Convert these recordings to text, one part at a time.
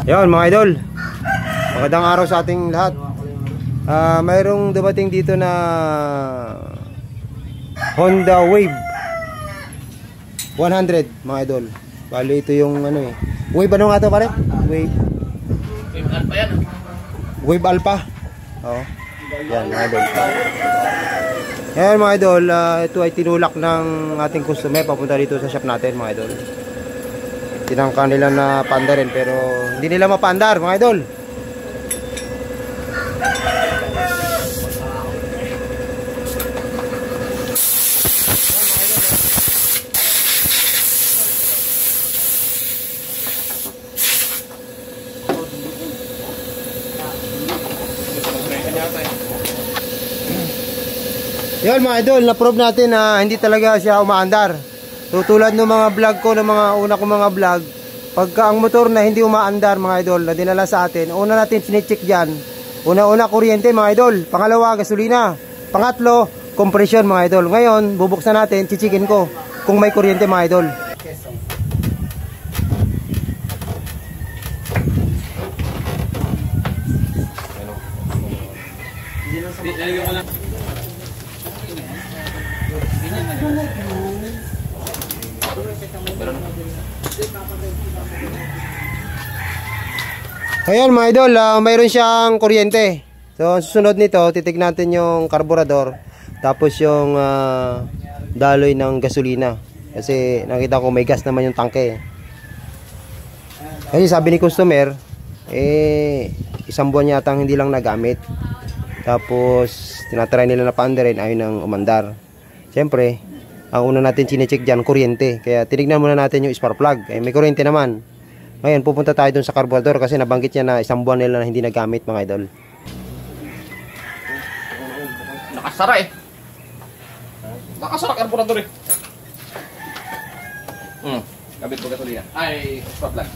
Ayun mga idol, magandang araw sa ating lahat. Mayroong dumating dito na Honda Wave 100 mga idol. Bali ito yung ano eh. Wave ano nga to pare? Wave Alpha yan. Wave Alpha. Oo. Yan mga idol. Ayan mga idol, ito ay tinulak ng ating customer papunta dito sa shop natin mga idol. Tinangka nila na paandarin pero hindi nila mapaandar mga idol. Yan mga idol, na-prove natin na hindi talaga siya umaandar. So tulad ng mga vlog ko, ng mga una kong mga vlog, pagka ang motor na hindi umaandar mga idol, na dinala sa atin, una natin sinicheck dyan. Una-una kuryente mga idol, pangalawa gasolina, pangatlo compression mga idol. Ngayon, bubuksan natin, chichikin ko kung may kuryente mga idol. Ayan mga idol, mayroon siyang kuryente. So susunod nito, titignan natin yung karburador, tapos yung daloy ng gasolina. Kasi nakita ko may gas naman yung tangke. Kasi sabi ni customer, isang buwan yata hindi lang nagamit. Tapos tinatry nila na paandarin, ayaw nang umandar. Siyempre, ang una natin chinecheck dyan, kuryente. Kaya tinignan muna natin yung spark plug. May kuryente naman. Ngayon, pupunta tayo dun sa karburador kasi nabanggit niya na isang buwan nila na hindi nagamit mga idol. Nakasara eh. Nakasara karburador eh. Kabit ko gasolina. Ay, stop lang.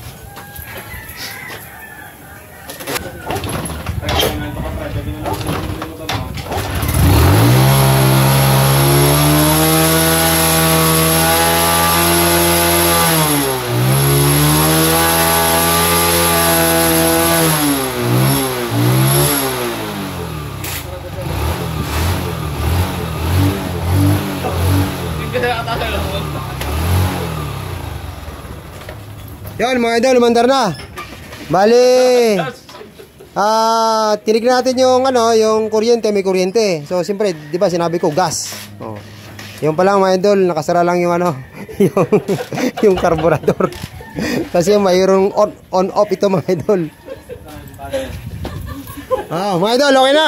Yan mga idol, umandar na. Bali, tinignan natin yung yung kuryente, may kuryente. So siyempre, 'di ba sinabi ko gas. Oh. Yung pa lang mga idol, nakasara lang yung yung karburador. Kasi mayroong on off ito mga idol. Mga idol, okay na.